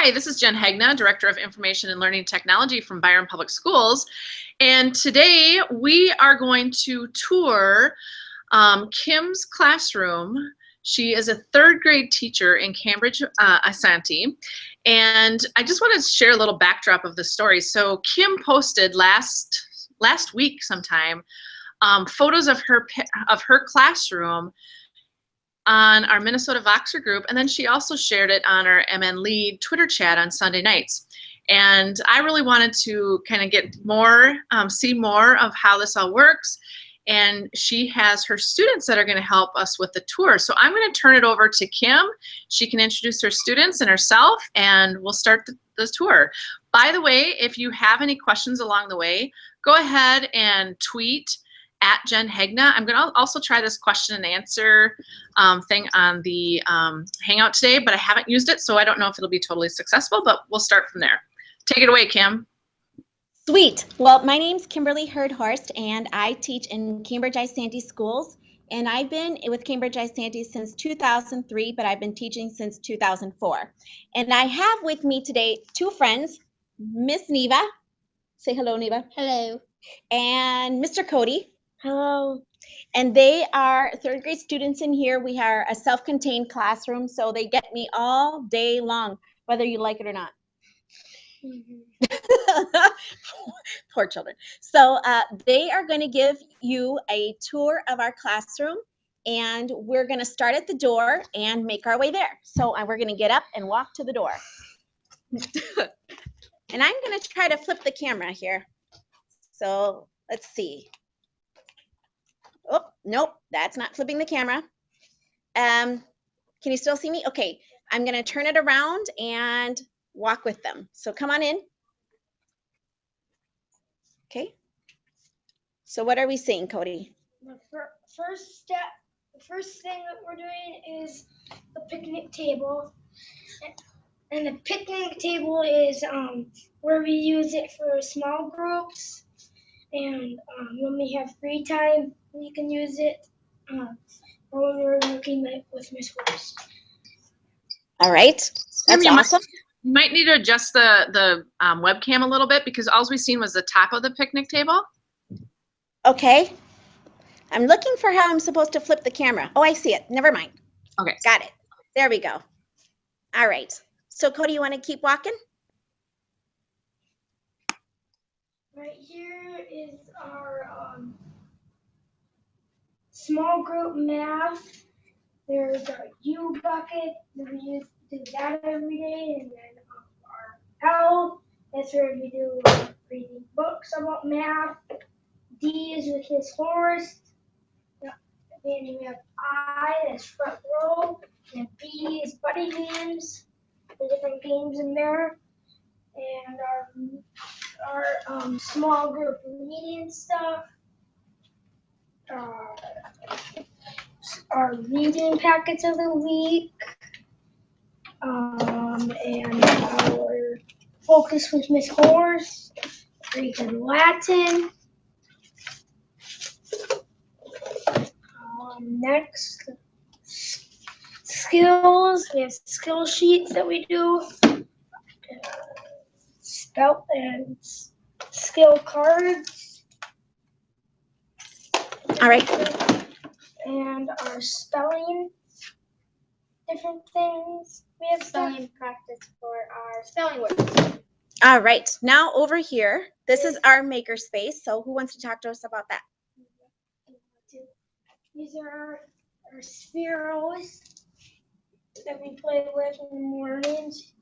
Hi, this is Jen Hegna, Director of Information and Learning Technology from Byron Public Schools. And today we are going to tour Kim's classroom. She is a third grade teacher in Cambridge, Asante. And I just want to share a little backdrop of the story. So Kim posted last week sometime photos of her classroom on our Minnesota Voxer group, and then she also shared it on our MN Lead Twitter chat on Sunday nights. And I really wanted to kind of get more, see more of how this all works. And she has her students that are going to help us with the tour. So I'm going to turn it over to Kim. She can introduce her students and herself, and we'll start the tour. By the way, if you have any questions along the way, go ahead and tweet at Jen Hegna. I'm going to also try this question and answer thing on the Hangout today, but I haven't used it, so I don't know if it'll be totally successful, but we'll start from there. Take it away, Kim. Sweet. Well, my name's Kimberly Hurd Horst, and I teach in Cambridge Asante schools. And I've been with Cambridge Asante since 2003, but I've been teaching since 2004. And I have with me today two friends, Miss Neva. Say hello, Neva. Hello. And Mr. Cody. Hello. And they are third grade students in here. We are a self-contained classroom, so they get me all day long, whether you like it or not. Poor children. So they are going to give you a tour of our classroom, and we're going to start at the door and make our way there. So we're going to get up and walk to the door. And I'm going to try to flip the camera here. So let's see. Oh, nope, that's not flipping the camera. Can you still see me? Okay, I'm going to turn it around and walk with them. So come on in. Okay. So what are we seeing, Cody? The first thing that we're doing is the picnic table. And the picnic table is where we use it for small groups. And when we have free time, we can use it or when we're working with Miss Horst. All right, that's awesome. You might need to adjust the webcam a little bit because all we've seen was the top of the picnic table. Okay. I'm looking for how I'm supposed to flip the camera. Oh, I see it. Never mind. Okay. Got it. There we go. All right. So, Cody, you want to keep walking? Right here is our small group math. There's our U bucket that we do that every day, and then our L, that's where we do reading books about math. D is with Miss Horst. Then we have I, that's front row, and B is buddy games. There's different games in there, and our small group reading stuff. Our reading packets of the week, and our focus with Miss Horst, Greek and Latin. Next, skills. We have skill sheets that we do, spell and skill cards. All right. And our spelling, different things. We have spelling practice for our spelling words. All right. Now over here, this is our maker space. So who wants to talk to us about that? These are our spheros that we play with in the mornings.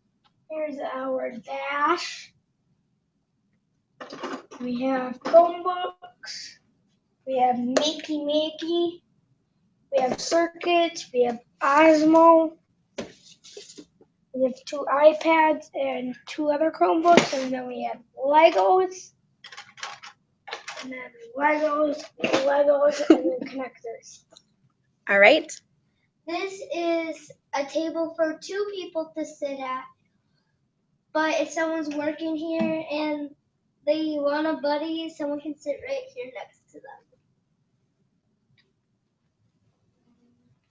Here's our dash. We have Chromebooks. We have Makey Makey. We have circuits. We have Osmo. We have 2 iPads and 2 other Chromebooks. And then we have Legos. And then Legos, and then connectors. All right. This is a table for 2 people to sit at. But if someone's working here and they want a buddy, someone can sit right here next to them.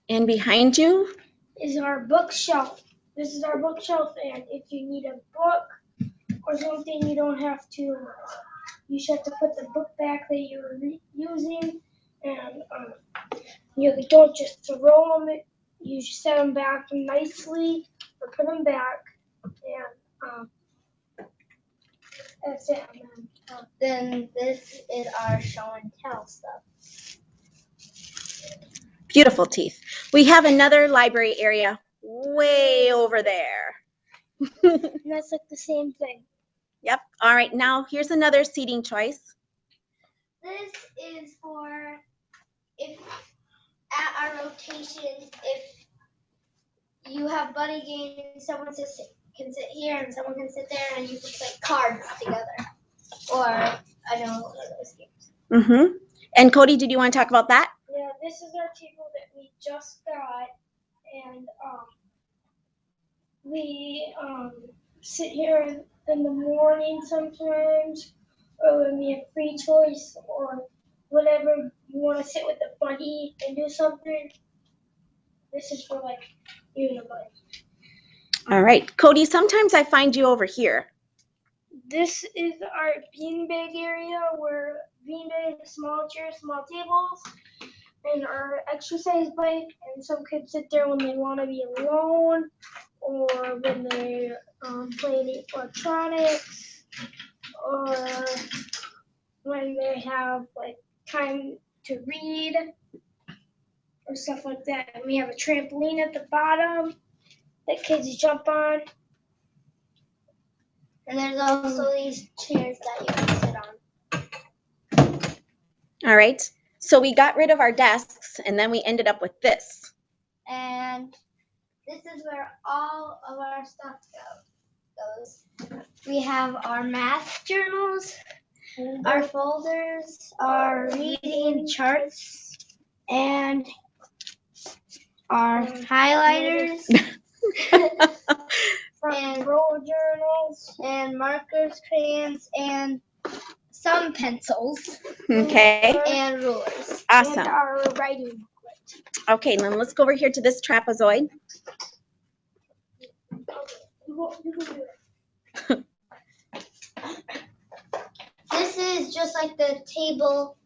And behind you is our bookshelf. this is our bookshelf, and if you need a book or something, you don't have to. You just have to put the book back that you were using, and you don't just throw them. You set them back nicely, or put them back, and that's it. Then this is our show and tell stuff. Beautiful teeth. We have another library area way over there. And that's like the same thing. Yep. All right. Now here's another seating choice. This is for if at our rotations, if you have buddy games, someone can sit here and someone can sit there, and you can play cards together. Or I don't know what are those games. Mm-hmm. And Cody, did you want to talk about that? Yeah, this is our table that we just got, and we sit here in the morning sometimes, or when we have free choice, or whatever you want to sit with a buddy and do something. This is for like you and a buddy. All right. Cody, sometimes I find you over here. This is our beanbag area where beanbags, small chairs, small tables, and our exercise bike. And some kids sit there when they want to be alone, or when they're playing electronics, or when they have like time to read or stuff like that. And we have a trampoline at the bottom that kids jump on. And there's also these chairs that you can sit on. All right. So we got rid of our desks, and then we ended up with this. And this is where all of our stuff goes. We have our math journals, our folders, our reading charts, and our highlighters. And roll journals, and markers, crayons, and some pencils. Okay. And rulers. Awesome. and our writing booklet. Okay, then let's go over here to this trapezoid. You can do it. This is just like the table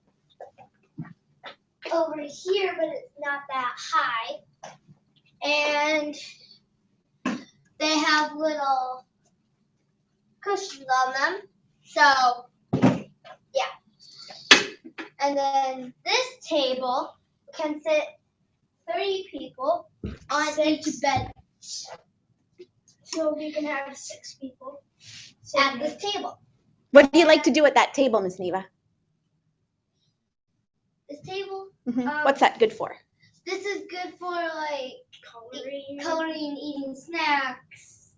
over here, but it's not that high. And they have little cushions on them. So, yeah. And then this table can sit 3 people on each bed So we can have 6 people at this table. What do you like to do at that table, Miss Neva? This table, What's that good for? this is good for like coloring, eating snacks.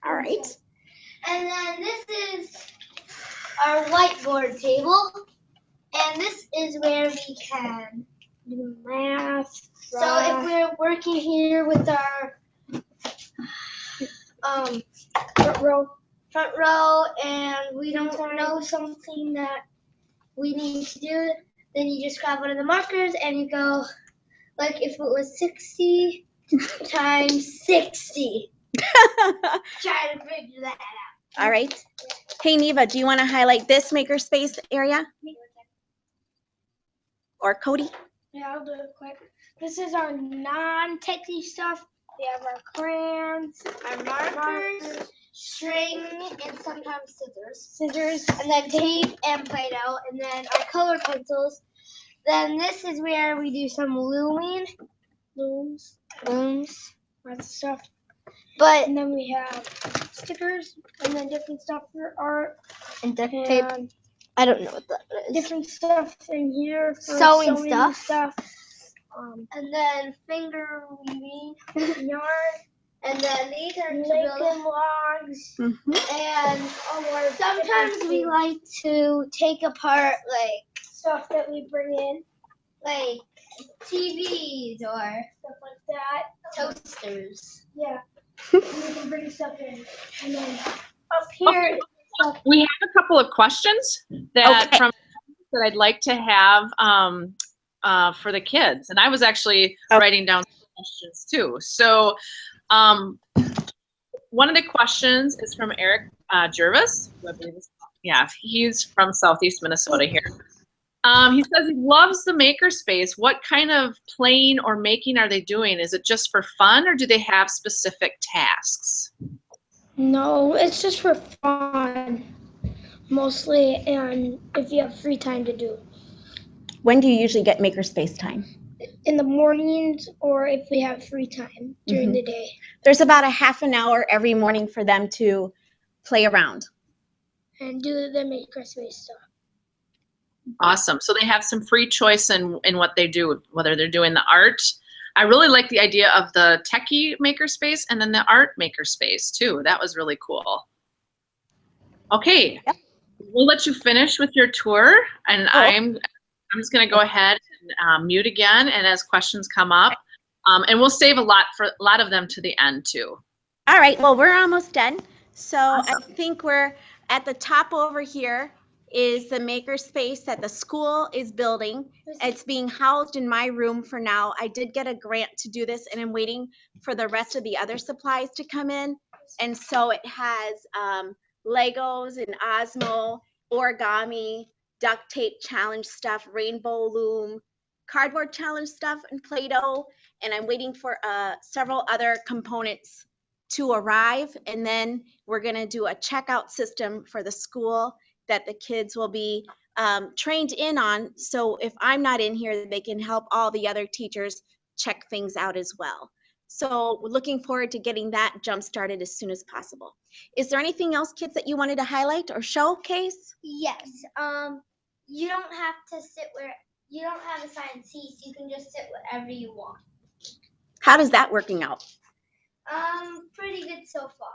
All right. And then this is our whiteboard table. And this is where we can do math. So if we're working here with our front row and we don't know something that we need to do, then you just grab one of the markers and you go, like if it was 60 times 60. Try to figure that out. All right. Hey, Neva, do you want to highlight this makerspace area? Or Cody? Yeah, I'll do it quick. This is our non-techy stuff. We have our crayons, Our markers, string, and sometimes scissors, and then tape and Play-Doh, and then our color pencils. Then this is where we do some looms, lots of stuff. but And then we have stickers, and then different stuff for art, and duct tape. and I don't know what that is. different stuff in here for Sewing stuff. And then finger weaving, Yarn, and then these are to Lincoln build. logs, And all our sometimes different we like to take apart stuff that we bring in, like TVs or stuff like that. toasters. Yeah, we can bring stuff in, and then up here. We have a couple of questions that Okay. that I'd like to have for the kids, and I was actually writing down some questions too. So One of the questions is from Eric Jervis, who I believe is, yeah, he's from Southeast Minnesota here. He says he loves the makerspace. What kind of playing or making are they doing? Is it just for fun, or do they have specific tasks? No, it's just for fun, mostly, and if you have free time to do. When do you usually get makerspace time? In the mornings, or if we have free time during the day. There's about a half an hour every morning for them to play around. And do the makerspace stuff. Awesome. So they have some free choice in what they do, whether they're doing the art. I really like the idea of the techie makerspace and then the art makerspace too. That was really cool. Okay, Yep. We'll let you finish with your tour, and I'm just going to go ahead and mute again, and as questions come up, and we'll save a lot of them to the end too. All right, well, we're almost done. So Awesome. I think we're at the top over here is the makerspace that the school is building. It's being housed in my room for now. I did get a grant to do this, and I'm waiting for the rest of the other supplies to come in. And so it has Legos and Osmo, origami, duct tape challenge stuff, rainbow loom, cardboard challenge stuff, and Play-Doh. And I'm waiting for several other components to arrive. And then we're going to do a checkout system for the school that the kids will be trained in on. So if I'm not in here, they can help all the other teachers check things out as well. So we're looking forward to getting that jump started as soon as possible. Is there anything else, kids, that you wanted to highlight or showcase? Yes. You don't have to sit where you don't have assigned seats. You can just sit wherever you want. How does that working out? Pretty good so far.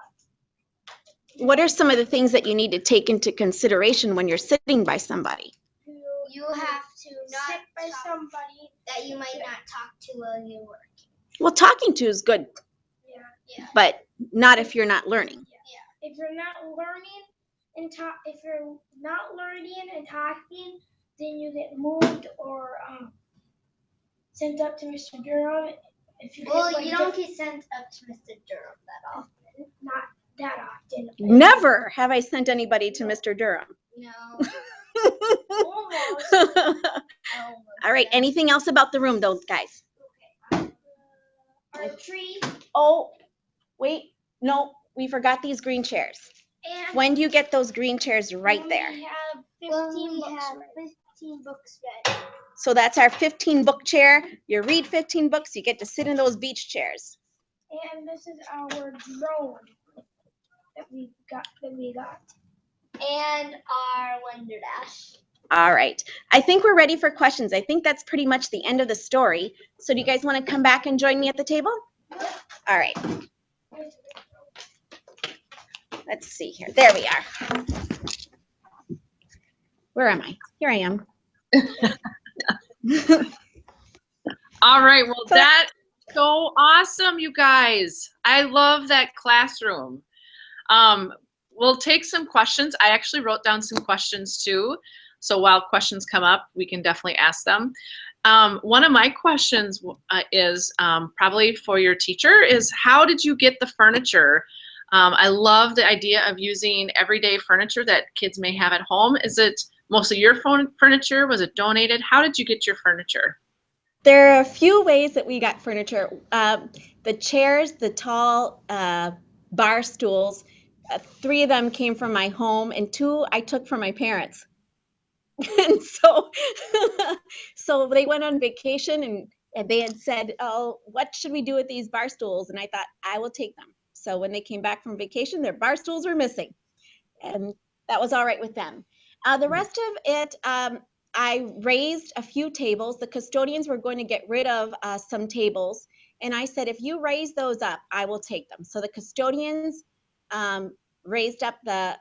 What are some of the things that you need to take into consideration when you're sitting by somebody? You have to not sit by talk somebody that you might not talk to while you're working. Well, talking to is good, Yeah. but not if you're not learning. If you're not learning and if you're not learning and talking, then you get moved or sent up to Mr. Durham. If you You don't get sent up to Mr. Durham that often. Not that often. Never have I sent anybody to Mr. Durham. No. Almost. All right, anything else about the room, though, guys? Our tree. Oh, wait, no, we forgot these green chairs. And When do you get those green chairs right there? We have 15 We books. have ready. 15 books ready. So that's our 15 book chair. You read 15 books, you get to sit in those beach chairs. And this is our drone that we got. And our Wonder Dash. All right, I think we're ready for questions. I think that's pretty much the end of the story. So do you guys want to come back and join me at the table? All right. Let's see here. There we are. Where am I? Here I am. All right, well, that's so awesome, you guys. I love that classroom. We'll take some questions. I actually wrote down some questions too. So while questions come up, we can definitely ask them. One of my questions is probably for your teacher is, how did you get the furniture? I love the idea of using everyday furniture that kids may have at home. Is it mostly your furniture? Was it donated? How did you get your furniture? There are a few ways that we got furniture. The chairs, the tall bar stools, 3 of them came from my home and 2 I took from my parents. And so they went on vacation and they had said, oh, what should we do with these bar stools? And I thought, I will take them. So when they came back from vacation, their bar stools were missing. And that was all right with them. The rest of it, I raised a few tables. The custodians were going to get rid of some tables. And I said, if you raise those up, I will take them. So the custodians raised up the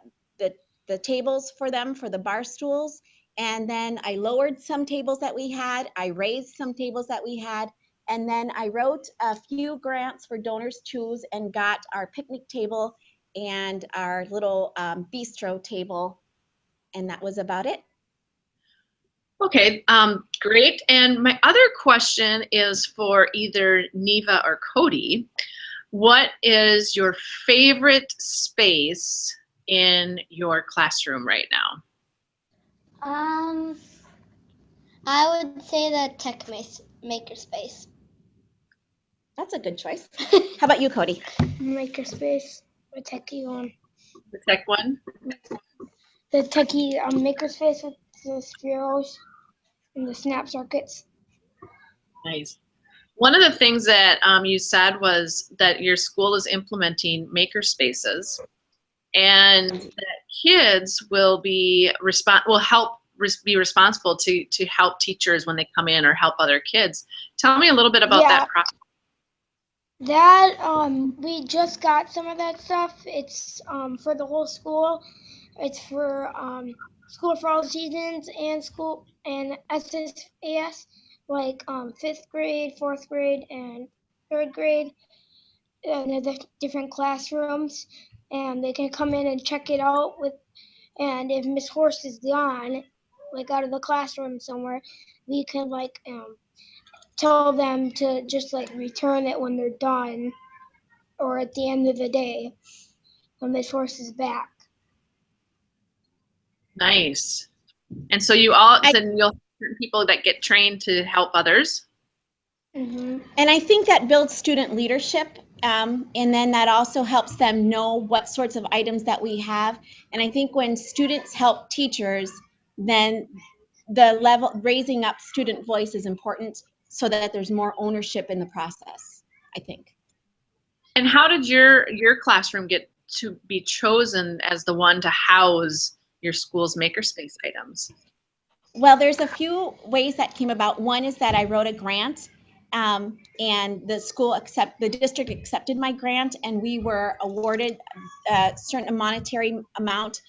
tables for them for the bar stools. And then I lowered some tables that we had. I raised some tables that we had. And then I wrote a few grants for donors choose and got our picnic table and our little bistro table. And that was about it. Okay, great. And my other question is for either Neva or Cody. What is your favorite space in your classroom right now? I would say the makerspace. That's a good choice. How about you, Cody? Makerspace, the techie one. The tech one? The techie makerspace with the spheros and the snap circuits. Nice. One of the things that you said was that your school is implementing maker spaces, and that kids will be be responsible to help teachers when they come in or help other kids. Tell me a little bit about that process. That we just got some of that stuff. It's for the whole school. It's for school for all seasons and school and SSAS, like 5th grade, 4th grade, and 3rd grade. And the different classrooms, and they can come in and check it out with. And if Miss Horst is gone, like out of the classroom somewhere, we can like tell them to just like return it when they're done, or at the end of the day when Miss Horst is back. Nice. And so you'll have certain people that get trained to help others. Mm-hmm. And I think that builds student leadership, and then that also helps them know what sorts of items that we have. And I think when students help teachers, then the level raising up student voice is important so that there's more ownership in the process, I think. And how did your classroom get to be chosen as the one to house your school's makerspace items? Well, there's a few ways that came about. One is that I wrote a grant, and the district accepted my grant, and we were awarded a certain monetary amount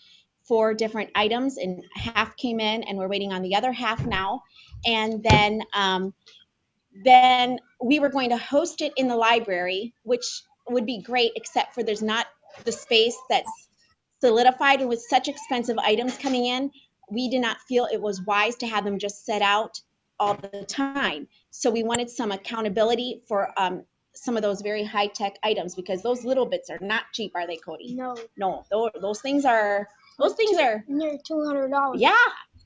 for different items, and half came in, and we're waiting on the other half now. And then we were going to host it in the library, which would be great, except for there's not the space that's solidified, and with such expensive items coming in, we did not feel it was wise to have them just set out all the time. So we wanted some accountability for some of those very high-tech items, because those little bits are not cheap, are they, Cody? No, those things are near $200. Yeah.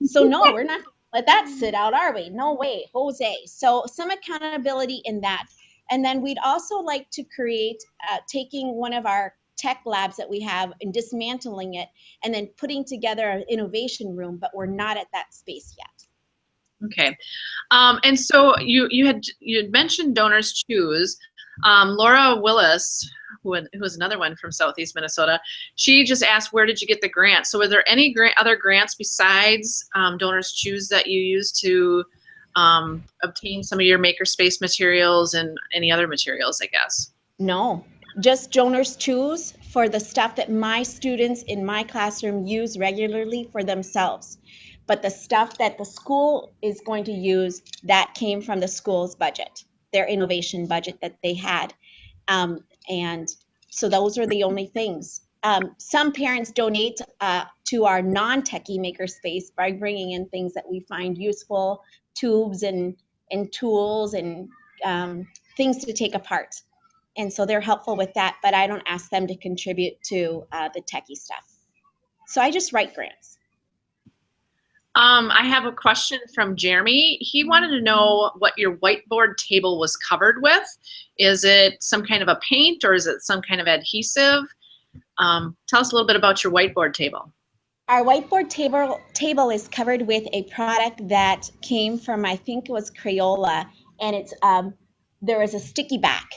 So no, we're not let that sit out, are we? No way, Jose. So some accountability in that. And then we'd also like to create taking one of our tech labs that we have and dismantling it, and then putting together an innovation room, but we're not at that space yet. Okay. And so you had mentioned Donors Choose. Laura Willis, who was another one from Southeast Minnesota, she just asked, where did you get the grant? So were there any other grants besides Donors Choose that you used to obtain some of your makerspace materials and any other materials, I guess? No, just Donors Choose for the stuff that my students in my classroom use regularly for themselves. But the stuff that the school is going to use, that came from the school's budget, their innovation budget that they had. And so those are the only things. Some parents donate to our non-techie makerspace by bringing in things that we find useful, tubes and tools and things to take apart. And so they're helpful with that, but I don't ask them to contribute to the techie stuff. So I just write grants. I have a question from Jeremy. He wanted to know what your whiteboard table was covered with. Is it some kind of a paint, or is it some kind of adhesive? Tell us a little bit about your whiteboard table. Our whiteboard table is covered with a product that came from, I think it was Crayola, and it's there is a sticky back.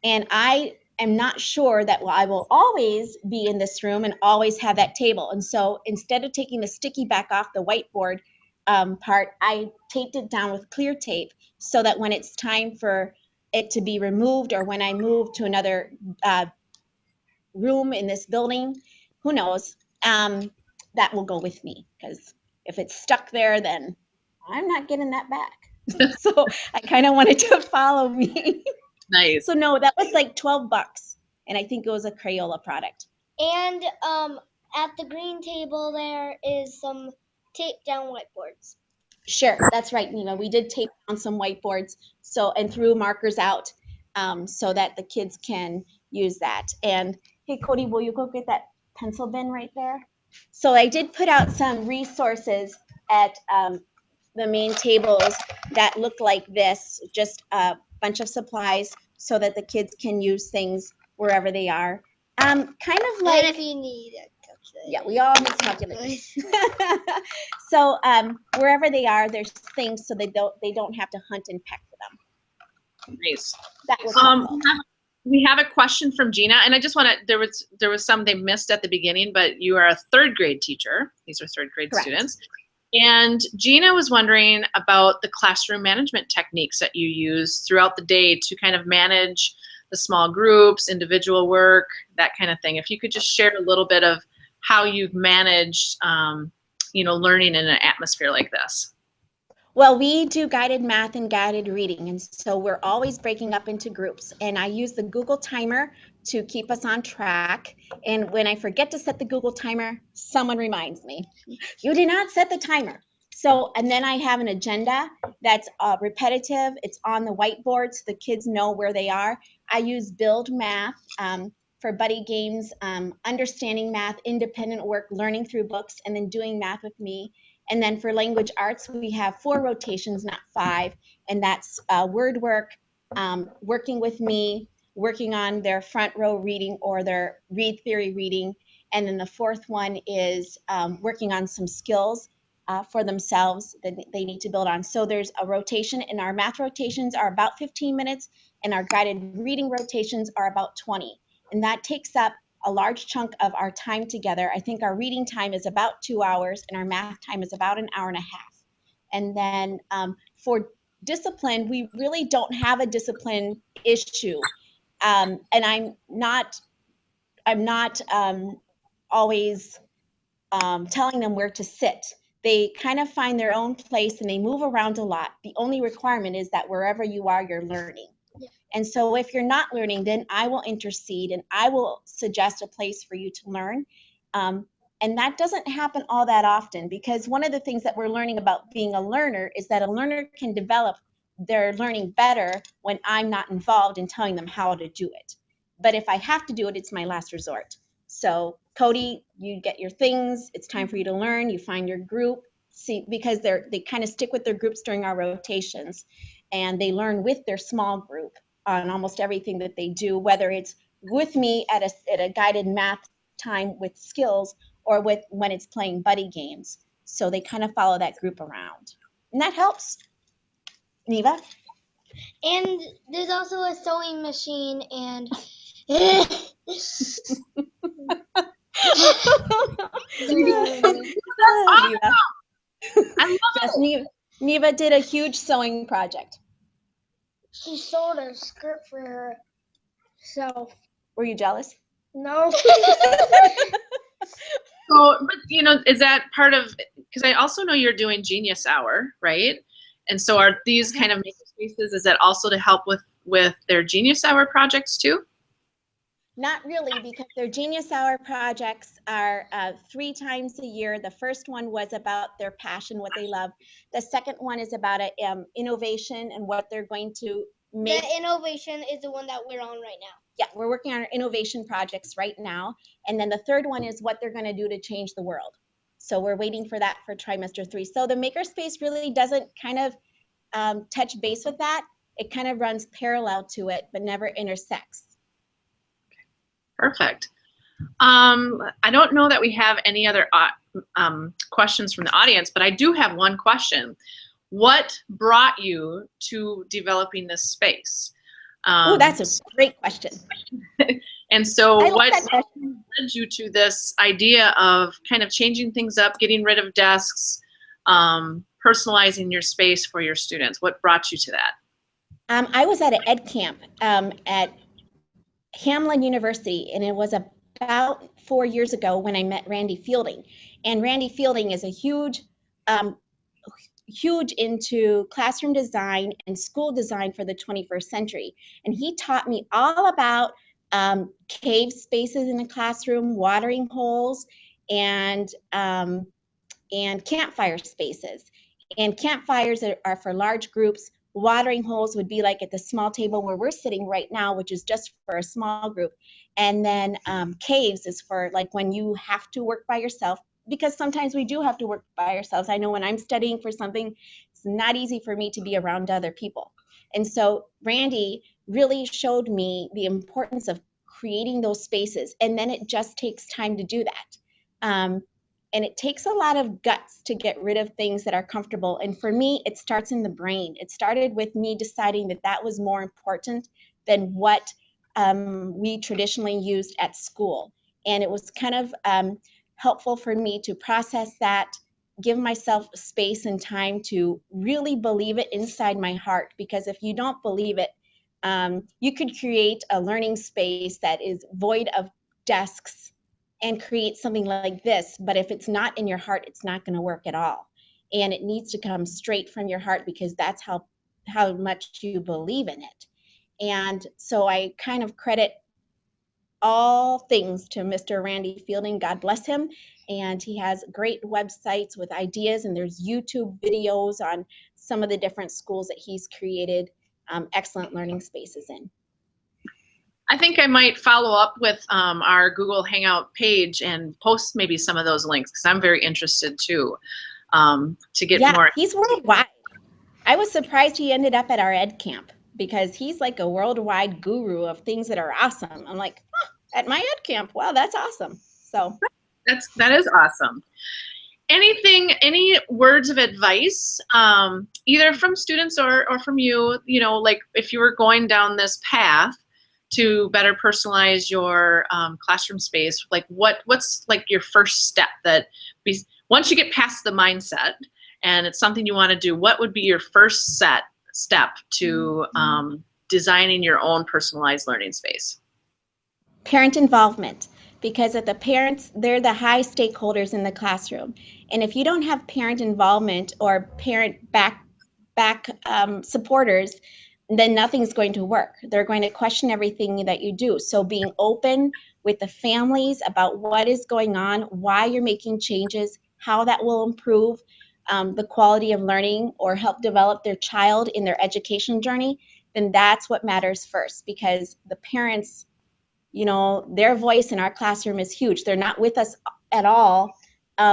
And I am not sure that I will always be in this room and always have that table. And so instead of taking the sticky back off the whiteboard part, I taped it down with clear tape so that when it's time for it to be removed, or when I move to another room in this building, who knows, that will go with me, because if it's stuck there, then I'm not getting that back. So I kind of wanted to follow me. Nice. So no, that was like $12, and I think it was a Crayola product. And at the green table there is some taped down whiteboards. Sure, that's right, Nina. We did tape on some whiteboards, and threw markers out so that the kids can use that. And hey, Cody, will you go get that pencil bin right there? So I did put out some resources at the main tables that look like this, just a bunch of supplies so that the kids can use things wherever they are. Kind of like, and if you need a calculator. yeah, we all need calculators. So wherever they are, there's things so they don't have to hunt and peck for them. Nice. That was helpful. We have a question from Gina, and I just want to, there was some they missed at the beginning, but you are a third grade teacher. These are third grade Correct. students. And Gina was wondering about the classroom management techniques that you use throughout the day to kind of manage the small groups, individual work, that kind of thing. If you could just share a little bit of how you've managed, learning in an atmosphere like this. Well, we do guided math and guided reading, and so we're always breaking up into groups. And I use the Google timer to keep us on track. And when I forget to set the Google timer, someone reminds me, you did not set the timer. So, and then I have an agenda that's repetitive. It's on the whiteboard so the kids know where they are. I use Build Math for buddy games, understanding math, independent work, learning through books, and then doing math with me. And then for language arts, we have 4 rotations, not 5. And that's word work, working with me, working on their front row reading or their read theory reading. And then the 4th one is working on some skills for themselves that they need to build on. So there's a rotation, and our math rotations are about 15 minutes, and our guided reading rotations are about 20. And that takes up a large chunk of our time together. I think our reading time is about 2 hours, and our math time is about an hour and a half. And then for discipline, we really don't have a discipline issue. And I'm not always telling them where to sit. They kind of find their own place and they move around a lot. The only requirement is that wherever you are, you're learning. And so if you're not learning, then I will intercede and I will suggest a place for you to learn. And that doesn't happen all that often, because one of the things that we're learning about being a learner is that a learner can develop their learning better when I'm not involved in telling them how to do it. But if I have to do it, it's my last resort. So Cody, you get your things. It's time for you to learn. You find your group. See, because they kind of stick with their groups during our rotations, and they learn with their small group on almost everything that they do, whether it's with me at a guided math time with skills or when it's playing buddy games. So they kind of follow that group around, and that helps. Neva? And there's also a sewing machine and Yes, Neva did a huge sewing project. She sewed a skirt for herself. Were you jealous? No. So, but is that part of, because I also know you're doing Genius Hour, right? And so are these kind of maker spaces, is that also to help with their Genius Hour projects too? Not really, because their Genius Hour projects are 3 times a year. The first one was about their passion, what they love. The second one is about innovation and what they're going to make. The innovation is the one that we're on right now. Yeah, we're working on our innovation projects right now. And then the third one is what they're going to do to change the world. So we're waiting for that for trimester 3. So the makerspace really doesn't kind of touch base with that. It kind of runs parallel to it, but never intersects. Perfect. I don't know that we have any other questions from the audience, but I do have one question. What brought you to developing this space? Oh, that's a great question. And so what led you to this idea of kind of changing things up, getting rid of desks, personalizing your space for your students? What brought you to that? I was at an ed camp at Hamlin University, and it was about 4 years ago when I met Randy Fielding. And Randy Fielding is a huge into classroom design and school design for the 21st century. And he taught me all about cave spaces in the classroom, watering holes, and campfire spaces. And campfires are for large groups. watering holes would be like at the small table where we're sitting right now, which is just for a small group. And then caves is for like when you have to work by yourself, because sometimes we do have to work by ourselves. I know when I'm studying for something, it's not easy for me to be around other people. And so Randy really showed me the importance of creating those spaces. And then it just takes time to do that. And it takes a lot of guts to get rid of things that are comfortable. And for me, it starts in the brain. It started with me deciding that that was more important than what we traditionally used at school. And it was kind of helpful for me to process that, give myself space and time to really believe it inside my heart. Because if you don't believe it, you could create a learning space that is void of desks and create something like this, but if it's not in your heart, it's not going to work at all. And it needs to come straight from your heart, because that's how much you believe in it. And so I kind of credit all things to Mr. Randy Fielding. God bless him. And he has great websites with ideas, and there's YouTube videos on some of the different schools that he's created excellent learning spaces in. I think I might follow up with our Google Hangout page and post maybe some of those links, because I'm very interested too, to get more. He's worldwide. I was surprised he ended up at our ed camp, because he's like a worldwide guru of things that are awesome. I'm like, at my ed camp, wow, that's awesome. So that is awesome. Any words of advice, either from students or from you, like if you were going down this path to better personalize your classroom space, like what's like your first step once you get past the mindset and it's something you want to do, what would be your first step to designing your own personalized learning space? Parent involvement, because the parents, they're the high stakeholders in the classroom. And if you don't have parent involvement or parent back supporters, then nothing's going to work. They're going to question everything that you do. So being open with the families about what is going on, why you're making changes, how that will improve the quality of learning or help develop their child in their education journey, then that's what matters first. Because the parents, their voice in our classroom is huge. They're not with us at all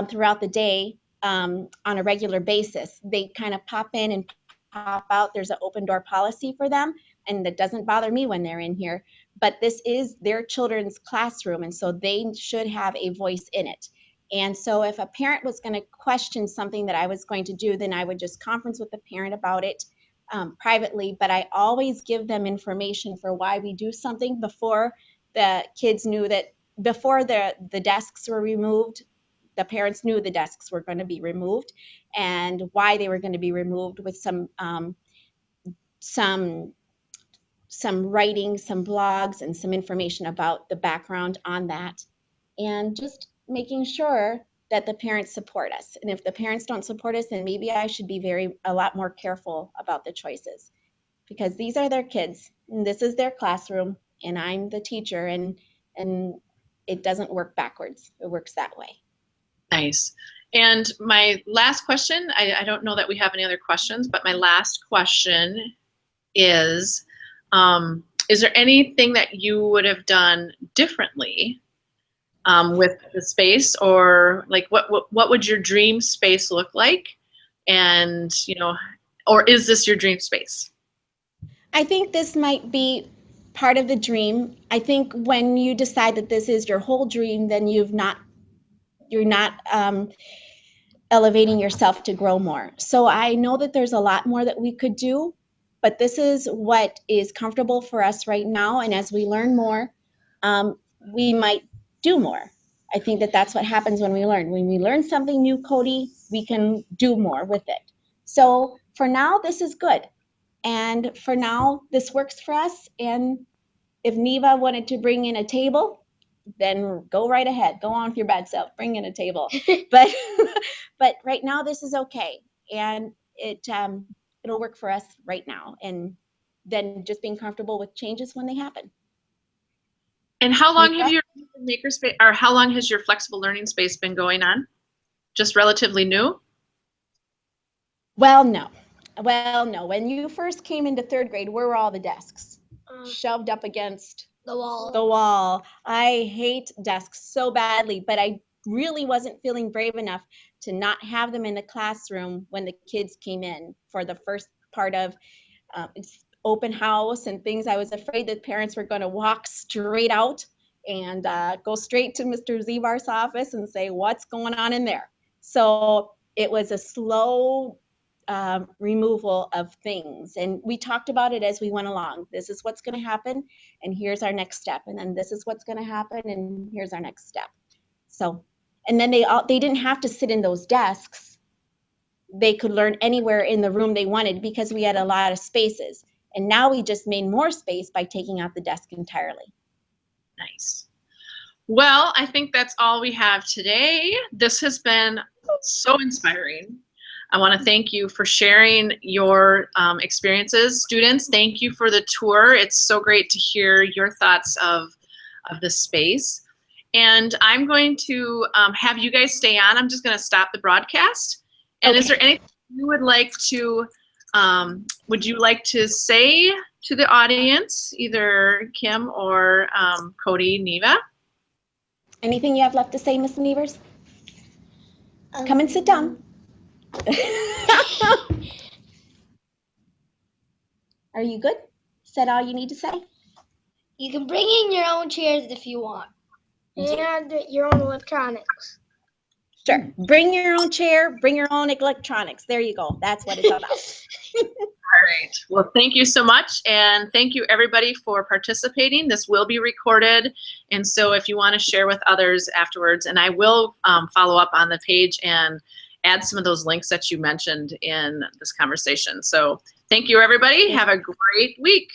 throughout the day on a regular basis. They kind of pop in and pop out. There's an open door policy for them, and that doesn't bother me when they're in here. But this is their children's classroom, and so they should have a voice in it. And so if a parent was going to question something that I was going to do, then I would just conference with the parent about it privately. But I always give them information for why we do something before the kids knew that. Before the desks were removed, the parents knew the desks were going to be removed and why they were going to be removed, with some writing, some blogs, and some information about the background on that, and just making sure that the parents support us. And if the parents don't support us, then maybe I should be a lot more careful about the choices, because these are their kids and this is their classroom, and I'm the teacher, and it doesn't work backwards. It works that way. Nice. And my last question, I don't know that we have any other questions, but my last question is there anything that you would have done differently with the space, or like what would your dream space look like? And, or is this your dream space? I think this might be part of the dream. I think when you decide that this is your whole dream, then you're not elevating yourself to grow more. So I know that there's a lot more that we could do, but this is what is comfortable for us right now. And as we learn more, we might do more. I think that that's what happens when we learn. When we learn something new, Cody, we can do more with it. So for now, this is good. And for now, this works for us. And if Neva wanted to bring in a table, then go right ahead. Go on with your bad self. Bring in a table. But right now, this is okay. And it'll work for us right now. And then just being comfortable with changes when they happen. And how long have your makerspace, or how long has your flexible learning space been going on? Just relatively new? Well, no. Well, no, when you first came into 3rd grade, where were all the desks? Shoved up against The wall. the wall. I hate desks so badly, but I really wasn't feeling brave enough to not have them in the classroom when the kids came in for the first part of open house and things. I was afraid that parents were going to walk straight out and go straight to Mr. Zibar's office and say, what's going on in there? So it was a slow removal of things. And we talked about it as we went along. This is what's going to happen, and here's our next step. And then this is what's going to happen, and here's our next step. So, and then they didn't have to sit in those desks. They could learn anywhere in the room they wanted because we had a lot of spaces. And now we just made more space by taking out the desk entirely. Nice. Well, I think that's all we have today. This has been so inspiring. I want to thank you for sharing your experiences. Students, thank you for the tour. It's so great to hear your thoughts of this space. And I'm going to have you guys stay on. I'm just going to stop the broadcast. And is there anything you would like to say to the audience, either Kim or Cody, Neva? Anything you have left to say, Miss Nevers? Come and sit down. Are you good? Said all you need to say? You can bring in your own chairs if you want. And your own electronics. Sure. Bring your own chair, bring your own electronics. There you go. That's what it's about. All right. Well, thank you so much. And thank you everybody for participating. This will be recorded. And so if you want to share with others afterwards, and I will follow up on the page and add some of those links that you mentioned in this conversation. So thank you everybody. Have a great week.